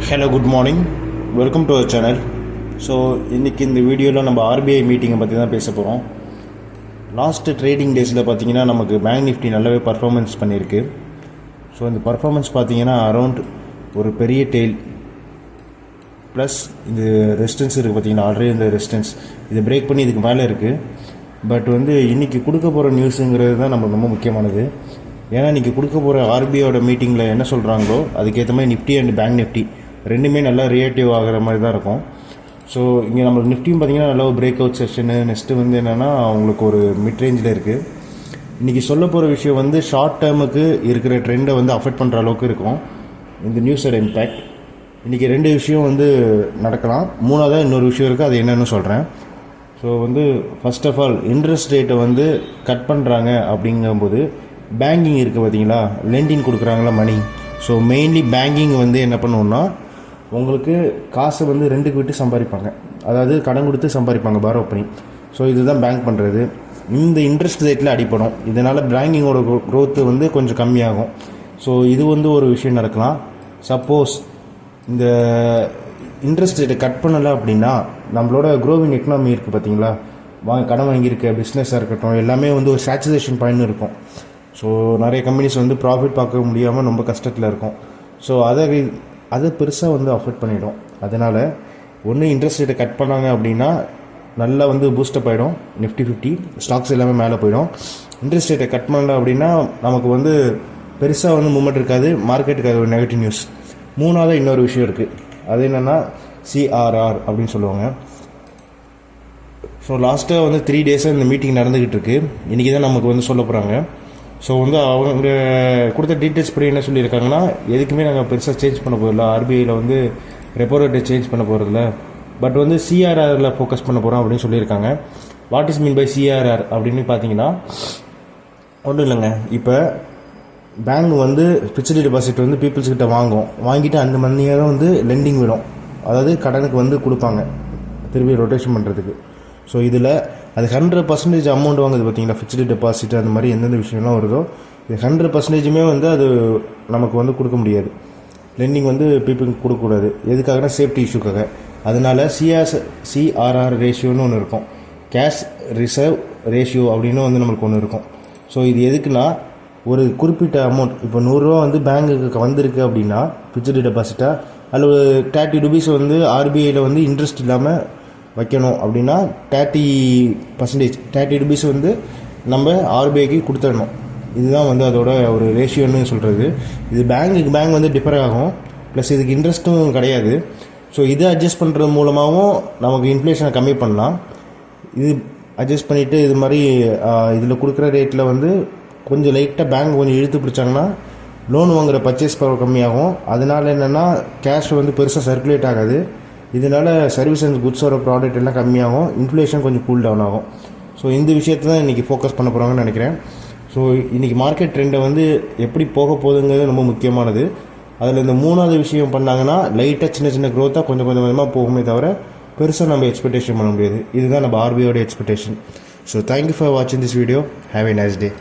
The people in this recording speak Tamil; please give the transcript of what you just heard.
Hello good morning, welcome to our channel. So இன்றைக்கி இந்த வீடியோவில் நம்ம ஆர்பிஐ மீட்டிங்கை பற்றி தான் பேச போகிறோம். லாஸ்ட்டு ட்ரேடிங் டேஸில் பார்த்திங்கன்னா நமக்கு பேங்க் நிஃப்டி நல்லாவே பர்ஃபார்மன்ஸ் பண்ணியிருக்கு. ஸோ இந்த பர்ஃபார்மன்ஸ் பார்த்திங்கன்னா அரௌண்ட் ஒரு பெரிய டெய்ல் ப்ளஸ் இந்த ரெசிஸ்டன்ஸ் இருக்குது பார்த்திங்கன்னா, ஆல்ரெடி இந்த ரெசிஸ்டன்ஸ் இதை பிரேக் பண்ணி இதுக்கு மேலே இருக்குது. பட் இன்றைக்கி கொடுக்க போகிற நியூஸுங்கிறது தான் நம்ம ரொம்ப முக்கியமானது. ஏன்னா இன்றைக்கி கொடுக்க போகிற ஆர்பிஐயோட மீட்டிங்கில் என்ன சொல்கிறாங்களோ அதுக்கேற்ற மாதிரி நிஃப்டி அண்ட் பேங்க் நிஃப்டி ரெண்டுமே நல்லா ரிலேட்டிவ் ஆகிற மாதிரி தான் இருக்கும். ஸோ இங்கே நம்மளுக்கு நிஃப்டியும் பார்த்திங்கன்னா நல்ல ஒரு பிரேக் அவுட் செஷனு. நெக்ஸ்ட்டு என்னென்னா அவங்களுக்கு ஒரு மிட் ரேஞ்சில் இருக்குது. இன்றைக்கி சொல்ல போகிற விஷயம் ஷார்ட் டேர்முக்கு இருக்கிற ட்ரெண்டை அஃபெக்ட் பண்ணுற அளவுக்கு இருக்கும் இந்த நியூஸோட இம்பேக்ட். இன்றைக்கி ரெண்டு விஷயம் நடக்கலாம். மூணாவதாக இன்னொரு விஷயம் இருக்குது, அது என்னென்னு சொல்கிறேன். So first of all interest ரேட்டை கட் பண்ணுறாங்க அப்படிங்கும்போது பேங்கிங் இருக்குது பார்த்திங்களா, லெண்டிங் கொடுக்குறாங்களா மணி. ஸோ மெயின்லி பேங்கிங் என்ன பண்ணுவோன்னா உங்களுக்கு காசை ரெண்டுக்கு விட்டு சம்பாதிப்பாங்க, அதாவது கடன் கொடுத்து சம்பாதிப்பாங்க பாரோ பண்ணி. ஸோ இதுதான் பேங்க் பண்ணுறது. இந்த இன்ட்ரெஸ்ட் ரேட்டில் அடிப்படும். இதனால் பேங்கிங்கோட க்ரோத்து கொஞ்சம் கம்மியாகும். ஸோ இது ஒரு விஷயம் நடக்கலாம். சப்போஸ் இந்த இன்ட்ரெஸ்ட் ரேட்டை கட் பண்ணலை அப்படின்னா நம்மளோட க்ரோவிங் எக்கனாமி இருக்குது பார்த்தீங்களா, கடன் வாங்கியிருக்க பிஸ்னஸாக இருக்கட்டும், எல்லாமே ஒரு சேச்சுரேஷன் பாயிண்ட் இருக்கும். ஸோ நிறைய கம்பெனிஸ் ப்ராஃபிட் பார்க்க முடியாமல் ரொம்ப கஷ்டத்தில் இருக்கும். ஸோ அதை பெருசாக அஃபெக்ட் பண்ணிடும். அதனால் ஒன்று இன்ட்ரெஸ்ட் ரேட்டை கட் பண்ணாங்க அப்படின்னா நல்லா பூஸ்டப் ஆகிடும், நிஃப்டி 50 ஸ்டாக்ஸ் எல்லாமே மேலே போயிடும். இன்ட்ரெஸ்ட் ரேட்டை கட் பண்ணல அப்படின்னா நமக்கு பெருசாக மூவ்மெண்ட் இருக்காது, மார்க்கெட்டுக்கு அது ஒரு நெகட்டிவ் நியூஸ். மூணாவது இன்னொரு விஷயம் இருக்குது, அது என்னென்னா சிஆர்ஆர் அப்படின்னு சொல்லுவாங்க. ஸோ லாஸ்ட்டாக 3 டேஸாக இந்த மீட்டிங் நடந்துக்கிட்டு இருக்குது. இன்றைக்கி தான் நமக்கு சொல்ல போகிறாங்க. ஸோ அவங்க கொடுத்த டீட்டெயில்ஸ் படி என்ன சொல்லியிருக்காங்கன்னா, எதுக்குமே நாங்கள் பெருசாக சேஞ்ச் பண்ண போகிறதில்ல, ஆர்பிஐயில் ரெப்போ ரேட்டை சேஞ்ச் பண்ண போகிறதில்ல, பட் சிஆர்ஆரில் ஃபோக்கஸ் பண்ண போகிறோம் அப்படின்னு சொல்லியிருக்காங்க. What is mean by CRR அப்படின்னு பார்த்தீங்கன்னா ஒன்றும் இல்லைங்க. இப்போ பேங்க் ஃபிக்ஸ்டு டெபாசிட் பீப்புள்ஸ்கிட்ட வாங்கிட்டு அந்த மணியை தான் லெண்டிங் விடும், அதாவது கடனுக்கு கொடுப்பாங்க திரும்பி ரொட்டேஷன் பண்ணுறதுக்கு. ஸோ இதில் அது 100% அமௌண்ட் வாங்குது பார்த்தீங்களா, ஃபிக்ஸ்டு டெபாசிட் அந்த மாதிரி எந்தெந்த விஷயம்லாம் வருதோ இது 100% அது நமக்கு கொடுக்க முடியாது. லெண்டிங் பீப்புளுக்கு கொடுக்கக்கூடாது. எதுக்காகனா சேஃப்டி இஷ்யூக்காக. அதனால சிஆர்ஆர் ரேஷியோன்னு ஒன்று இருக்கும், கேஷ் ரிசர்வ் ரேஷியோ அப்படின்னு நம்மளுக்கு ஒன்று இருக்கும். ஸோ இது எதுக்குன்னா ஒரு குறிப்பிட்ட அமௌண்ட், இப்போ 100 ரூபா பேங்குக்கு வந்திருக்கு அப்படின்னா ஃபிக்ஸ்டு டெபாசிட்டாக, அதில் ஒரு 30 ருபீஸ் ஆர்பிஐயில் இன்ட்ரெஸ்ட் இல்லாமல் வைக்கணும் அப்படின்னா 30 ருபீஸ் நம்ம ஆர்பிஐக்கு கொடுத்துடணும். இதுதான் அதோட ஒரு ரேஷியோன்னு சொல்கிறது. இது பேங்க் டிஃபர் ஆகும், ப்ளஸ் இதுக்கு இன்ட்ரெஸ்ட்டும் கிடையாது. ஸோ இதை அட்ஜஸ்ட் பண்ணுறது மூலமாகவும் நமக்கு இன்ஃப்ளேஷனை கம்மி பண்ணலாம். இது அட்ஜஸ்ட் பண்ணிவிட்டு இது மாதிரி இதில் கொடுக்குற ரேட்டில் கொஞ்சம் லைட்டாக பேங்க் கொஞ்சம் இழுத்து பிடிச்சாங்கன்னா லோன் வாங்குகிற பர்ச்சேஸ் பவர் கம்மியாகும். அதனால் என்னென்னா கேஷ் பெருசாக சர்க்குலேட் ஆகாது. இதனால் சர்வீஸ் அண்ட் குட்ஸோட ப்ராடக்ட் எல்லாம் கம்மியாகும், இன்ஃப்ளேஷன் கொஞ்சம் கூல் டவுன் ஆகும். ஸோ இந்த விஷயத்தை தான் இன்றைக்கி ஃபோக்கஸ் பண்ண போகிறாங்கன்னு நினைக்கிறேன். ஸோ இன்றைக்கி மார்க்கெட் ட்ரெண்டை எப்படி போக போகுதுங்கிறது ரொம்ப முக்கியமானது. அதில் இந்த மூணாவது விஷயம் பண்ணாங்கன்னா லைட்டாக சின்ன க்ரோத்தாக கொஞ்சம் கொஞ்சமாக போகுமே தவிர பெருசாக நம்ம எக்ஸ்பெக்டேஷன் பண்ண முடியாது. இதுதான் நம்ம ஆர்பிஐயோட எக்ஸ்பெக்டேஷன். ஸோ தேங்க்யூ ஃபார் வாட்சிங் this video. Have a nice day.